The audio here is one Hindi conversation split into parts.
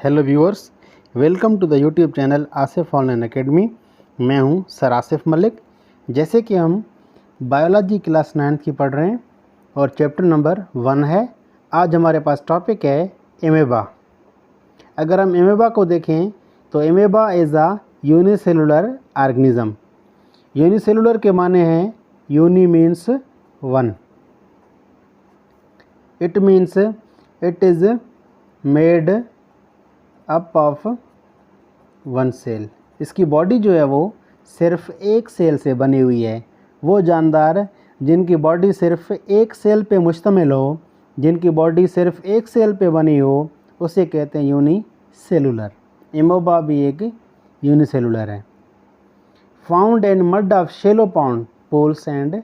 Hello viewers, welcome to the YouTube channel Asif online academy. मैं हूं सर आसिफ मलिक। जैसे कि हम बायोलॉजी क्लास 9th की पढ़ रहे हैं और चैप्टर नंबर 1 है। आज हमारे पास टॉपिक है एमेबा। अगर हम एमेबा को देखें तो amoeba is a unicellular organism. Unicellular के माने हैं uni means one, it means it is made up of one cell. इसकी बॉडी जो है वो सिर्फ एक सेल से बनी हुई है। वो जानदार जिनकी बॉडी सिर्फ एक सेल पे मुश्तमिल हो, जिनकी बॉडी सिर्फ एक सेल पे बनी हो, उसे कहते हैं यूनिसेलुलर। एमोबा भी एक यूनिसेलुलर है। Found in mud of shallow pond pools and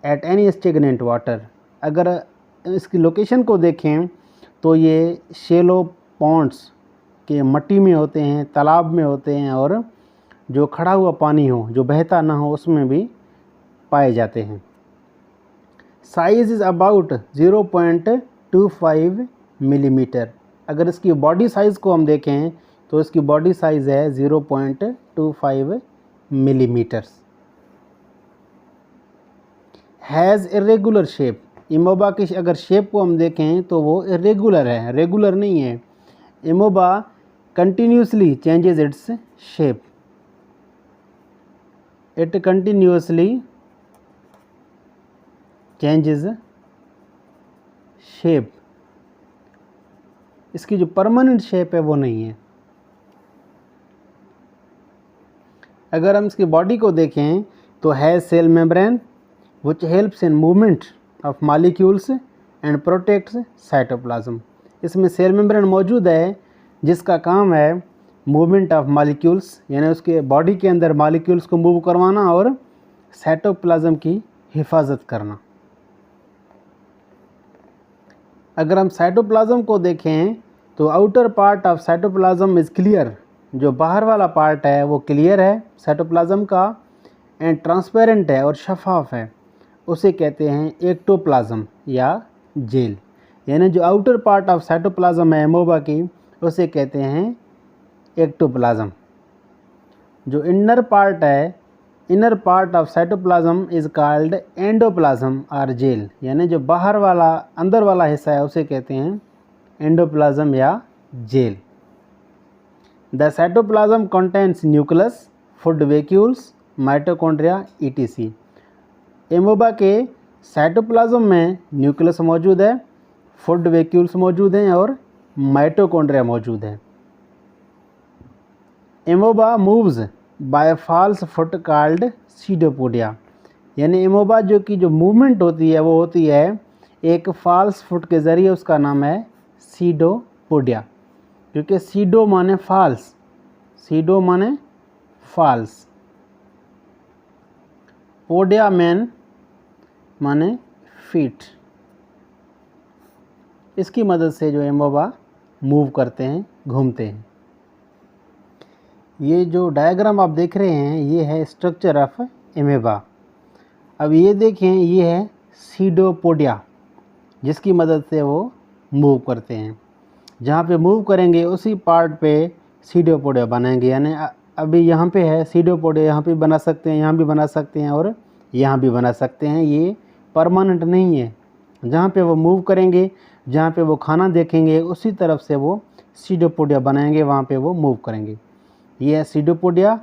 at any stagnant water. अगर इसकी लोकेशन को देखें तो ये शेलो पॉन्ड्स के मट्टी में होते हैं, तालाब में होते हैं, और जो खड़ा हुआ पानी हो, जो बहता ना हो, उसमें भी पाए जाते हैं। Size is about 0.25 millimetre. अगर इसकी बॉडी साइज़ को हम देखें तो इसकी बॉडी साइज़ है 0.25 millimetres. Has irregular shape. Amoeba की अगर शेप को हम देखें तो वो इरेगुलर है, रेगुलर नहीं है। Amoeba continuously changes its shape. It continuously changes shape. इसकी जो परमानेंट शेप है वो नहीं है। अगर हम इसकी बॉडी को देखें तो है cell membrane which helps in movement of molecules and protects cytoplasm. इसमें सेल मेम्ब्रेन मौजूद है जिसका काम है मूवमेंट ऑफ मॉलिक्यूल्स, यानी उसके बॉडी के अंदर मॉलिक्यूल्स को मूव करवाना और साइटोप्लाज्म की हिफाजत करना। अगर हम साइटोप्लाज्म को देखें तो outer part of cytoplasm is clear. जो बाहर वाला पार्ट है वो क्लियर है साइटोप्लाज्म का, एंड ट्रांसपेरेंट है और शफाफ है। उसे कहते हैं एक्टोप्लाज्म या जेल। यानी जो आउटर पार्ट ऑफ साइटोप्लाज्म है एमोबा की, उसे कहते हैं एक्टोप्लाज्म। जो इनर पार्ट है, inner part of cytoplasm is called endoplasm और जेल। यानी जो बाहर वाला अंदर वाला हिस्सा है उसे कहते हैं एंडोप्लाज्म या gel. The cytoplasm contains nucleus, food vacuoles, mitochondria etc। Amoeba के साइटोप्लाज्म में न्यूक्लियस मौजूद है, फूड वैक्यूल्स मौजूद हैं और माइटोकॉन्ड्रिया मौजूद है। Amoeba moves by false foot called pseudopodia. यानी एमोबा जो मूवमेंट होती है वो होती है एक फॉल्स फुट के ज़रिए, उसका नाम है सीडोपोडिया। क्योंकि सीडो माने फॉल्स, सीडो माने फॉल्स, पोडिया मैन माने फीट। इसकी मदद से जो एमोबा मूव करते हैं, घूमते हैं। ये जो डायग्राम आप देख रहे हैं ये है स्ट्रक्चर ऑफ एमेबा। अब ये देखें, ये है सीडोपोडिया जिसकी मदद से वो मूव करते हैं। जहाँ पे मूव करेंगे उसी पार्ट पे सीडोपोडिया बनाएंगे। यानी अभी यहाँ पे है सीडोपोडिया, यहाँ पे बना सकते हैं, यहाँ भी बना सकते हैं और यहाँ भी बना सकते हैं। ये परमानेंट नहीं है। जहाँ पे वो मूव करेंगे, जहाँ पे वो खाना देखेंगे, उसी तरफ से वो सीडोपोडिया बनाएंगे, वहाँ पे वो मूव करेंगे। ये है सीडोपोडिया।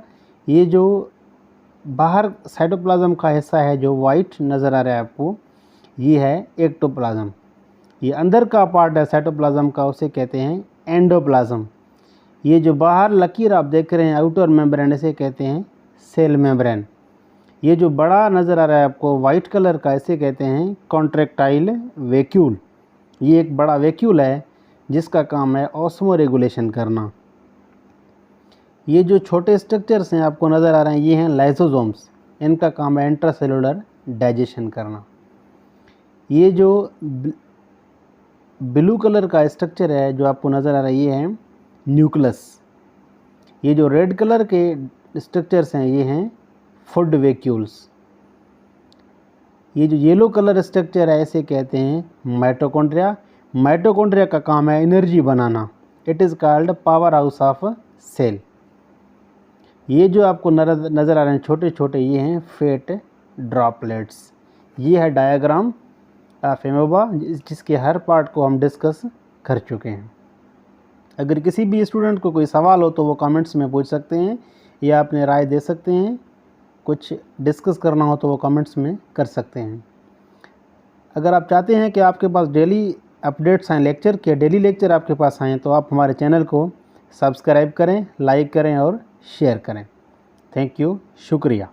ये जो बाहर साइटोप्लाज्म का हिस्सा है जो वाइट नज़र आ रहा है आपको, ये है एक्टोप्लाज्म। ये अंदर का पार्ट है साइटोप्लाज्म का, उसे कहते हैं एंडोप्लाज्म। ये जो बाहर लकीर आप देख रहे हैं आउटर मेम्ब्रेन, इसे कहते हैं सेल मेम्ब्रेन। ये जो बड़ा नज़र आ रहा है आपको वाइट कलर का, इसे कहते हैं कॉन्ट्रैक्टाइल वैक्यूल। ये एक बड़ा वैक्यूल है जिसका काम है ऑस्मो रेगुलेशन करना। ये जो छोटे स्ट्रक्चर्स हैं आपको नज़र आ रहे हैं, ये हैं लाइसोसोम्स। इनका काम है इंट्रासेलुलर डाइजेशन करना। ये जो ब्लू कलर का स्ट्रक्चर है जो आपको नज़र आ रहा है, ये है न्यूक्लियस। ये जो रेड कलर के स्ट्रक्चर्स हैं ये हैं फूड वैक्यूल्स। ये जो येलो कलर स्ट्रक्चर है इसे कहते हैं माइटोकॉन्ड्रिया। माइटोकॉन्ड्रिया का काम है एनर्जी बनाना, it is called power house of cell. ये जो आपको नज़र आ रहे हैं छोटे छोटे, ये हैं फेट ड्रॉपलेट्स। ये है डायग्राम ऑफ एमोबा, जिसके हर पार्ट को हम डिस्कस कर चुके हैं। अगर किसी भी स्टूडेंट को कोई सवाल हो तो वो कमेंट्स में पूछ सकते हैं या अपने राय दे सकते हैं। कुछ डिस्कस करना हो तो वो कमेंट्स में कर सकते हैं। अगर आप चाहते हैं कि आपके पास डेली अपडेट्स आएँ लेक्चर के, डेली लेक्चर आपके पास आएँ, तो आप हमारे चैनल को सब्सक्राइब करें, लाइक करें और शेयर करें। थैंक यू, शुक्रिया।